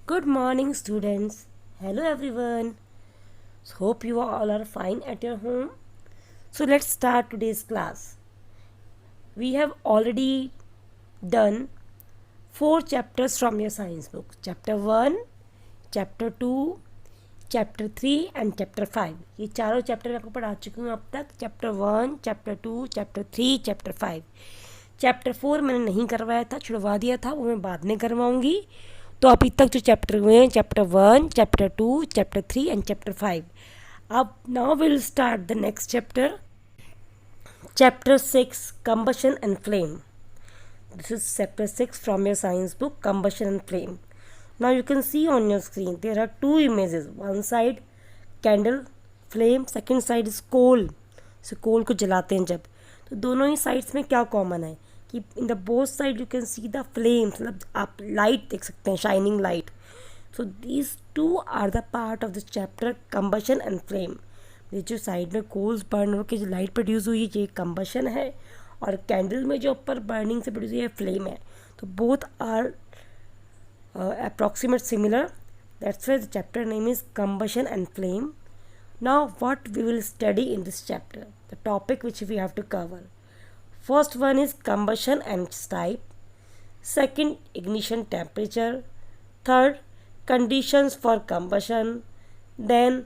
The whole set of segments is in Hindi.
Good morning, students. Hello, everyone. Hope you all are fine at your home. So, let's start today's class. We have already done four chapters from your science book: chapter 1, chapter 2, chapter 3 and chapter 5. ये चारों चैप्टर मैं आपको पढ़ा चुकी हूँ अब तक. Chapter 1, chapter 2, chapter 3, chapter 5. Chapter 4 मैंने नहीं करवाया था, छुड़वा दिया था, वो मैं बाद में करवाऊँगी. तो अभी तक जो चैप्टर हुए हैं, chapter 1, chapter 2, chapter 3 and chapter 5. अब now will start the next chapter. Chapter 6, combustion and flame. This is chapter 6 from your science book, combustion and flame. Now you can see on your screen there are two images. One side candle flame, second side is coal. So coal को जलाते हैं जब, तो दोनों ही साइड्स में क्या कॉमन है कि in the both side you can see the flames, मतलब आप लाइट देख सकते हैं, shining light. So these two are the part of the chapter combustion and flame. ये जो साइड में कोल्स बर्न होकर जो लाइट प्रोड्यूस हुई है ये कंबशन है, और कैंडल में जो ऊपर बर्निंग से प्रोड्यूस हुई है फ्लेम है. तो both are approximate similar. That's why the chapter name is combustion and flame. Now what we will study in this chapter, the topic which we have to cover. First one is combustion and its type. Second, ignition temperature. Third, conditions for combustion. Then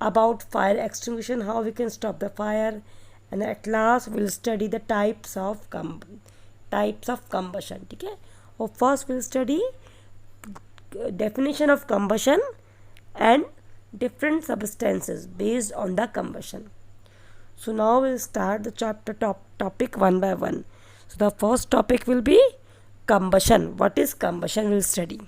about fire extinguishing, how we can stop the fire. And at last we'll study the types of combustion. ठीक है. और first we'll study definition of combustion and different substances based on the combustion. So now we'll start the chapter topic one by one. So the first topic will be combustion. What is combustion? We'll study.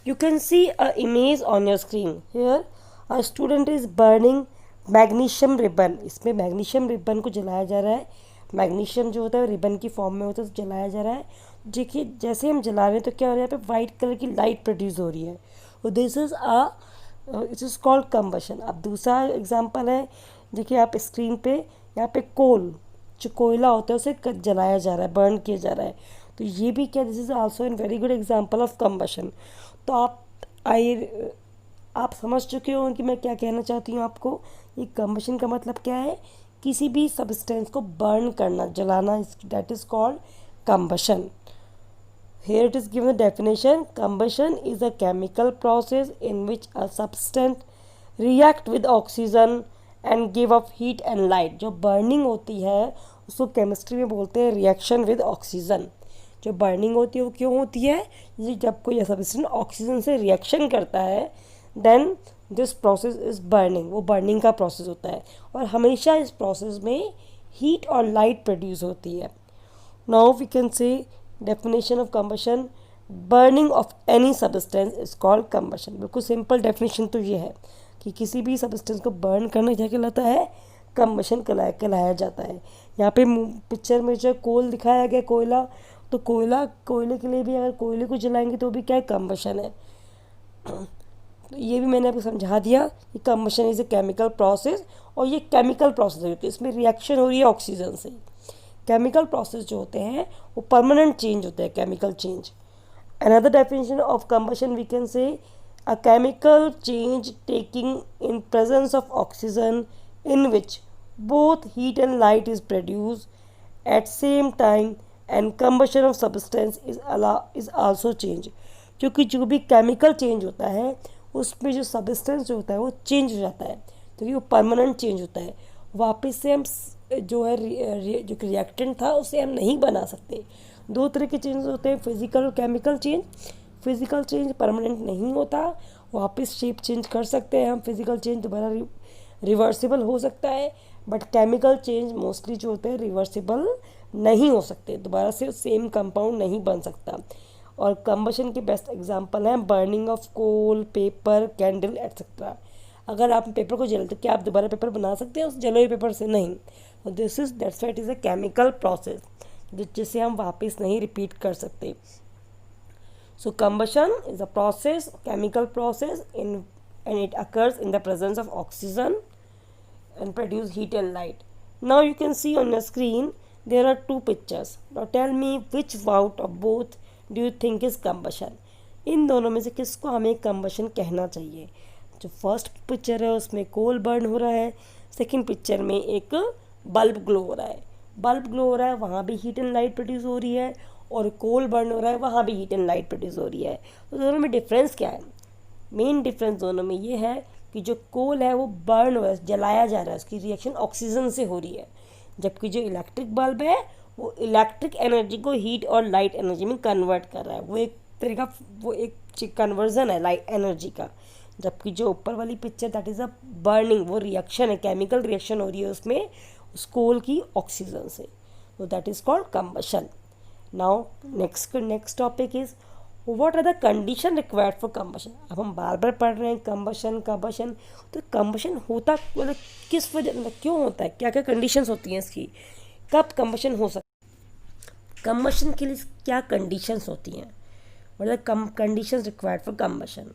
You can see a image on your screen. Here a student is burning magnesium ribbon. इसमें मैग्नीशियम रिबन को जलाया जा रहा है. मैग्नीशियम जो होता है रिबन की फॉर्म में होता है, तो जलाया जा रहा है. देखिए जैसे हम जला रहे हैं तो क्या हो रहा है, यहाँ पे वाइट कलर की लाइट प्रोड्यूस हो रही है. This is it is called combustion. अब दूसरा एग्जांपल है, देखिए आप स्क्रीन पे, यहाँ पे कोल जो कोयला होता है उसे जलाया जा रहा है, बर्न किया जा रहा है. तो ये भी क्या, this is also an very good example of combustion. तो आप समझ चुके हो कि मैं क्या कहना चाहती हूँ आपको. ये कंबशन का मतलब क्या है, किसी भी सब्सटेंस को बर्न करना, जलाना, that is called combustion. Here it is given the definition. Combustion is a chemical process in which a substance react with oxygen and give off heat and light. जो burning होती है उसको केमिस्ट्री में बोलते हैं रिएक्शन विद ऑक्सीजन. जो बर्निंग होती है वो क्यों होती है, ये जब कोई सब्सटेंस ऑक्सीजन से रिएक्शन करता है then this process is burning. वो बर्निंग का प्रोसेस होता है और हमेशा इस प्रोसेस में हीट और लाइट प्रोड्यूस होती है. Now we can say definition of combustion, burning of any substance is called combustion. बिल्कुल सिंपल डेफिनेशन तो ये है कि किसी भी सब्सटेंस को बर्न करना क्या कहलाता है, कंबशन कहलाया जाता है. यहाँ पे पिक्चर में जो कोल दिखाया गया, कोयला, तो कोयले के लिए भी अगर कोयले को जलाएंगे तो भी क्या है, कंबशन है. तो ये भी मैंने आपको समझा दिया कि combustion is a chemical process, और ये केमिकल प्रोसेस है, इसमें रिएक्शन हो रही है ऑक्सीजन से. केमिकल प्रोसेस जो होते हैं वो परमानेंट चेंज होते हैं, chemical change. Another definition of combustion we can say a chemical change taking in presence of oxygen in which both heat and light is produce at same time and combustion of substance is also change. क्योंकि जो भी केमिकल चेंज होता है उसमें जो सब्सटेंस जो होता है वो चेंज हो जाता है, क्योंकि वो परमानेंट चेंज होता है. वापस से हम जो है जो रिएक्टेंट था उसे हम नहीं बना सकते. दो तरह के चेंज होते हैं, फिजिकल और chemical change. Physical change permanent नहीं होता, वापस शेप चेंज कर सकते हैं हम. फिजिकल चेंज दोबारा रिवर्सिबल हो सकता है, बट केमिकल चेंज मोस्टली जो होते हैं रिवर्सिबल नहीं हो सकते, दोबारा से सेम कंपाउंड नहीं बन सकता. और कंबशन के बेस्ट एग्जांपल हैं burning of coal, paper, candle etcetera. अगर आप पेपर को जलाते तो क्या आप दोबारा पेपर बना सकते हैं उस जले हुए पेपर से? नहीं. This is that's why it is a chemical process जिसे हम वापस नहीं रिपीट कर सकते. So combustion is a process, chemical process in and it occurs in the presence of oxygen and produce heat and light. Now you can see on your screen there are two pictures. Now tell me which out of both do you think is combustion. इन दोनों में से किसको हमें कंबशन कहना चाहिए? जो फर्स्ट पिक्चर है उसमें कोल बर्न हो रहा है, सेकंड पिक्चर में एक बल्ब ग्लो हो रहा है। बल्ब ग्लो हो रहा है, वहाँ भी हीट एंड लाइट प्रोड्यूस हो रही है, और कोल बर्न हो रहा है, वहाँ भी हीट एंड लाइट प्रोड्यूस हो रही है। तो दोनों में डिफरेंस क्या है? मेन डिफरेंस दोनों में ये है कि जो कोल है वो बर्न हो रहा है, जलाया जा रहा है, उसकी रिएक्शन ऑक्सीजन से हो रही है, जबकि जो इलेक्ट्रिक बल्ब है वो इलेक्ट्रिक एनर्जी को हीट और लाइट एनर्जी में कन्वर्ट कर रहा है। वो एक कन्वर्जन है लाइट एनर्जी का। जबकि जो ऊपर वाली picture that is a burning, वो रिएक्शन है, केमिकल रिएक्शन हो रही है उसमें उस कोल की ऑक्सीजन से। तो that is called combustion. Now next topic is what are the condition required for combustion. अब हम बार बार पढ़ रहे हैं कंबशन। तो कंबशन होता मतलब किस वजह, मतलब क्यों होता है, क्या क्या कंडीशंस होती हैं इसकी, कब कंबशन हो सकता है, कंबशन के लिए क्या कंडीशंस होती हैं, मतलब conditions required for combustion.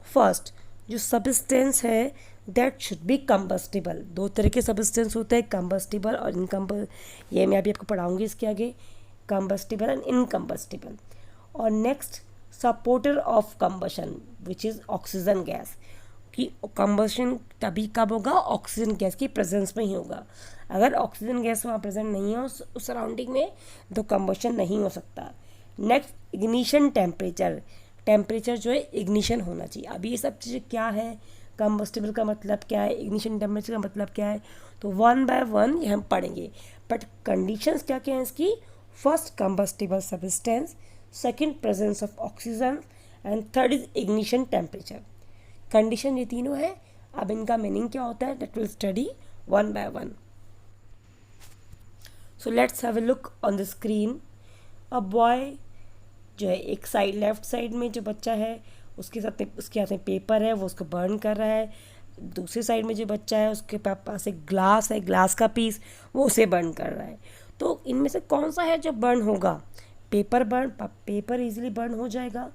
First, जो सब्सटेंस है दैट शुड बी कंबस्टिबल। दो तरह के सब्सटेंस होते हैं, कंबस्टिबल और ये मैं अभी आपको पढ़ाऊंगी इसके आगे, कंबस्टिबल एंड इनकम्बस्टिबल। और next, supporter of combustion which is oxygen gas, कि कंबशन तभी कब होगा, ऑक्सीजन गैस की प्रेजेंस में ही होगा। अगर ऑक्सीजन गैस वहाँ प्रेजेंट नहीं है उस सराउंडिंग में तो कंबशन नहीं हो सकता। नेक्स्ट, इग्निशन टेम्परेचर जो है इग्निशन होना चाहिए। अब ये सब चीज़ें क्या है, कंबस्टिबल का मतलब क्या है, इग्निशन टेम्परेचर का मतलब क्या है, तो वन बाय वन ये हम पढ़ेंगे। बट कंडीशंस क्या क्या हैं इसकी? First, combustible substance, second, presence of oxygen, and third is ignition temperature. Condition ये तीनों है। अब इनका मीनिंग क्या होता है that will study one by one. So let's have a look on the screen. A boy जो है, एक साइड लेफ्ट साइड में जो बच्चा है उसके हाथ में पेपर है, वो उसको बर्न कर रहा है। दूसरी साइड में जो बच्चा है उसके पास एक ग्लास है, ग्लास का पीस, वो उसे बर्न कर रहा है। तो इनमें से कौन सा है जो बर्न होगा? पेपर इजीली बर्न हो जाएगा।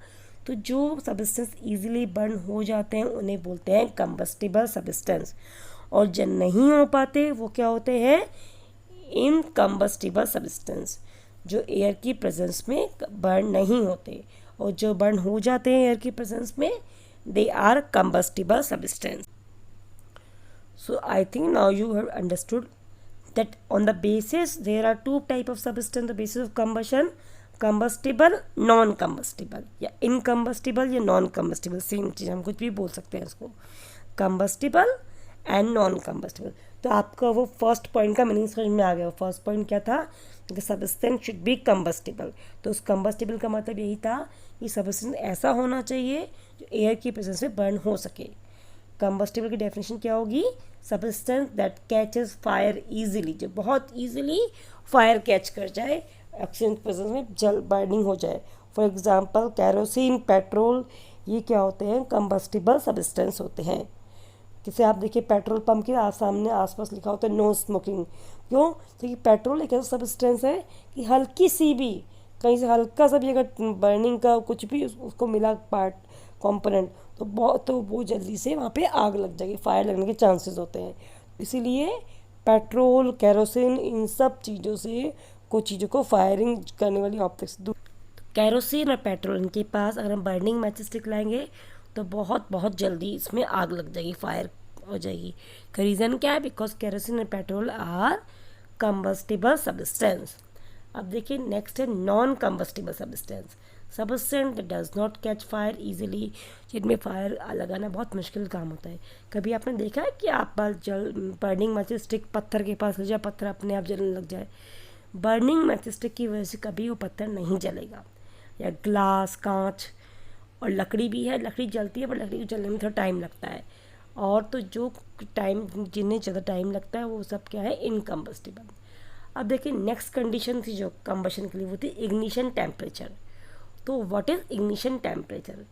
तो जो सब्सटेंस इजीली बर्न हो जाते हैं उन्हें बोलते हैं कंबस्टिबल सब्सटेंस, और जो नहीं हो पाते वो क्या होते हैं? इनकम्बस्टिबल सब्सटेंस, जो एयर की प्रेजेंस में बर्न नहीं होते, और जो बर्न हो जाते हैं एयर की प्रेजेंस में they are combustible substance. So I think now you have understood that on the basis there are two type of substance, the basis of combustion, combustible, non-combustible, या incombustible या non-combustible, सेम चीज़, हम कुछ भी बोल सकते हैं इसको, combustible and non-combustible। तो आपका वो फर्स्ट पॉइंट का मीनिंग समझ में आ गया। फर्स्ट पॉइंट क्या था कि सब्सटेंस शुड बी कंबस्टिबल। तो उस कंबस्टिबल का मतलब यही था कि सब्सटेंस ऐसा होना चाहिए जो एयर की प्रेजेंस में बर्न हो सके। कंबस्टिबल की डेफिनेशन क्या होगी? Substance that catches fire easily, जो बहुत ईजिली फायर कैच कर जाए, ऑक्सीजन प्रेजेंस में जल बर्निंग हो जाए। फॉर एग्जांपल कैरोसिन, पेट्रोल, ये क्या होते हैं? कंबस्टिबल सब्सटेंस होते हैं। जैसे आप देखिए पेट्रोल पंप के सामने आसपास लिखा होता है नो स्मोकिंग। क्यों? क्योंकि पेट्रोल एक ऐसा सब्सटेंस है कि हल्की सी भी, कहीं से हल्का सा भी अगर बर्निंग का कुछ भी उसको मिला पार्ट कंपोनेंट तो वो जल्दी से वहाँ पे आग लग जाएगी, फायर लगने के चांसेस होते हैं। इसीलिए पेट्रोल, कैरोसिन, इन सब चीज़ों से कुछ चीज़ों को फायरिंग करने वाली ऑब्जेक्ट्स दूर। कैरोसिन और पेट्रोल, इनके पास अगर हम बर्निंग मैच स्टिक लाएंगे तो बहुत जल्दी इसमें आग लग जाएगी, फायर हो जाएगी। का रीज़न क्या है? बिकॉज कैरोसिन और पेट्रोल आर कंबस्टिबल सब्सटेंस। अब देखिए नेक्स्ट है non combustible substance that does not catch fire easily, जिनमें फायर लगाना बहुत मुश्किल काम होता है। कभी आपने देखा है कि आप बर्निंग मैच स्टिक पत्थर के पास ले जाए, पत्थर अपने आप जलने लग जाए? बर्निंग मैच स्टिक की वजह से कभी वो पत्थर नहीं जलेगा। या ग्लास, कांच और लकड़ी भी है, लकड़ी जलती है पर लकड़ी को जलने में थोड़ा टाइम लगता है। और तो जो टाइम, जिन्हें ज़्यादा टाइम लगता है वो सब क्या है? इनकम्बस्टिबल। अब देखिए नेक्स्ट कंडीशन थी जो कंबशन के लिए, वो थी इग्निशन टेम्परेचर। तो what is ignition temperature?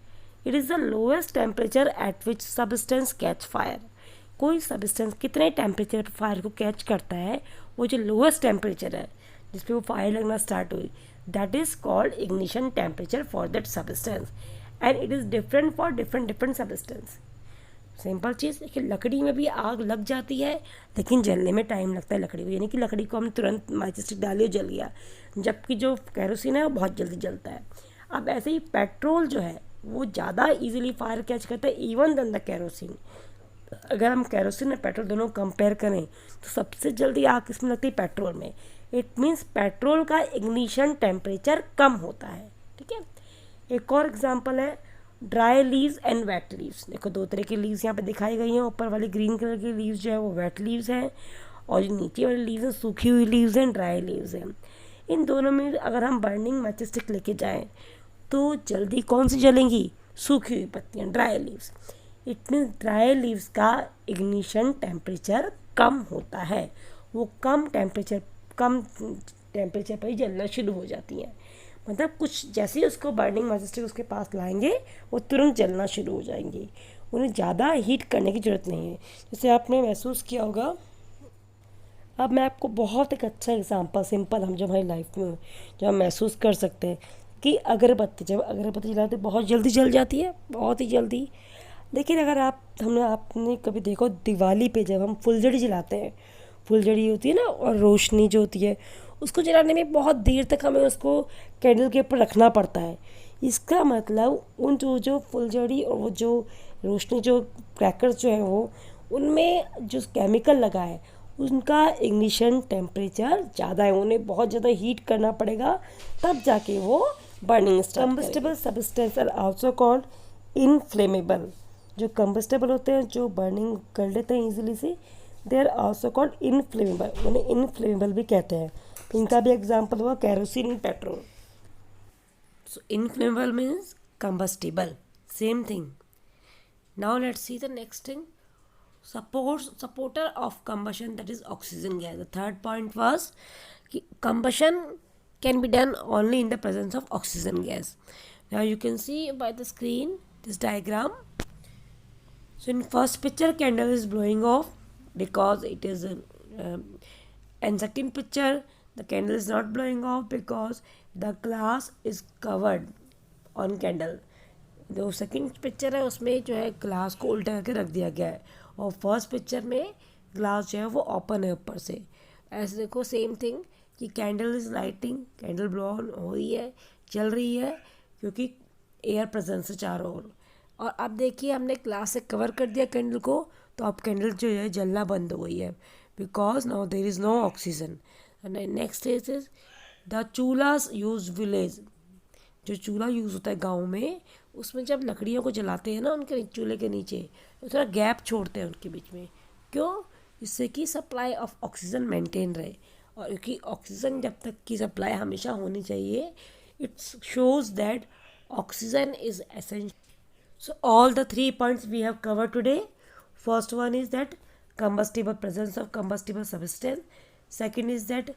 It is the lowest temperature at which substance catch fire. कोई सब्सटेंस कितने टेम्परेचर पर फायर को कैच करता है, वो जो लोएस्ट टेम्परेचर है जिस पे वो फायर लगना स्टार्ट हुई, that is called ignition temperature for that substance, and it is different for different substance. Simple चीज़, देखिए लकड़ी में भी आग लग जाती है लेकिन जलने में टाइम लगता है लकड़ी को, यानी कि लकड़ी को हमने तुरंत मैच स्टिक डाली और जल गया, जबकि जो कैरोसिन है वो बहुत जल्दी जलता है। अब ऐसे ही पेट्रोल जो है वो ज़्यादा इजीली फायर कैच करता है इवन देन द केरोसिन। अगर हम केरोसिन और पेट्रोल दोनों कंपेयर करें तो सबसे जल्दी आग किसमें लगती है? पेट्रोल में। इट मीन्स पेट्रोल का इग्निशन टेम्परेचर कम होता है। ठीक है, एक और एग्जांपल है dry leaves and wet leaves. देखो दो तरह की लीव्स यहाँ पे दिखाई गई हैं। ऊपर वाली ग्रीन कलर की लीव्स जो है वो वेट लीव्स हैं, और जो नीचे वाली लीव्स हैं सूखी हुई लीव्स हैं, ड्राई लीव्स हैं। इन दोनों में अगर हम बर्निंग मैच स्टिक लेके जाएँ तो जल्दी कौन सी जलेंगी? सूखी हुई पत्तियाँ, dry leaves. It means dry leaves का इग्निशन टेम्परेचर कम होता है, वो कम टेम्परेचर पर ही जलना शुरू हो जाती हैं। मतलब कुछ जैसे ही उसको बर्निंग मैजिस्टिक उसके पास लाएंगे वो तुरंत जलना शुरू हो जाएंगी, उन्हें ज़्यादा हीट करने की ज़रूरत नहीं है। जैसे आपने महसूस किया होगा, अब मैं आपको बहुत एक अच्छा एग्जांपल सिंपल हम जो हमारी लाइफ में जो हम महसूस कर सकते हैं कि अगरबत्ती, जब अगरबत्ती जलाते बहुत जल्दी जल जाती है, बहुत ही जल्दी। लेकिन अगर आपने कभी देखो दिवाली पे जब हम फुलझड़ी जलाते हैं, फुलझड़ी होती है ना, और रोशनी जो होती है उसको जलाने में बहुत देर तक हमें उसको कैंडल के ऊपर रखना पड़ता है। इसका मतलब उन जो फुलझड़ी और वो जो रोशनी जो क्रैकर्स जो है वो उनमें जो केमिकल लगा है उनका इग्निशन टेम्परेचर ज़्यादा है, उन्हें बहुत ज़्यादा हीट करना पड़ेगा तब जाके वो burning start. Combustible substance are also called inflammable. जो कंबस्टेबल होते हैं, जो बर्निंग कर लेते हैं इजीली से, they are also called inflammable, उन्हें इनफ्लेमेबल भी कहते हैं। इनका भी एग्जाम्पल हुआ kerosene, petrol. So inflammable means combustible, same thing. Now let's see the next thing. Supporter of combustion, that is oxygen gas. The third point was combustion can be done only in the presence of oxygen gas. Now you can see by the screen this diagram. So in first picture candle is blowing off because it is and second picture the candle is not blowing off because the glass is covered on candle. जो सेकंड पिक्चर है उसमें जो है ग्लास को उल्टा करके रख दिया गया है, और फर्स्ट पिक्चर में ग्लास जो है वो ओपन है ऊपर से। ऐसे देखो सेम थिंग कि candle is lighting, candle blow on हो रही है, चल रही है क्योंकि एयर प्रेजेंस है चारों ओर। और अब देखिए हमने ग्लास से कवर कर दिया कैंडल को, तो अब कैंडल जो है जलना बंद हो गई है because now there is no oxygen. Next is the चूल्हास यूज विलेज। जो चूल्हा यूज़ होता है गांव में, उसमें जब लकड़ियों को जलाते हैं ना उनके चूल्हे के नीचे, तो थोड़ा गैप छोड़ते हैं उनके बीच में। क्यों? जिससे कि सप्लाई ऑफ ऑक्सीजन मेंटेन रहे, और क्योंकि ऑक्सीजन जब तक की सप्लाई हमेशा होनी चाहिए, it's shows that oxygen is essential. So all the 3 points we have covered today. First one is that presence of combustible substance. Second is that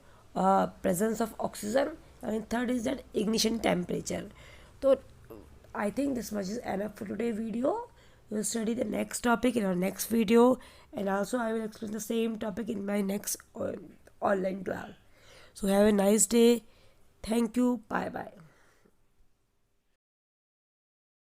presence of oxygen, and third is that ignition temperature. So I think this much is enough for today's video. We will study the next topic in our next video, and also I will explain the same topic in my next online class. So have a nice day. Thank you. Bye bye.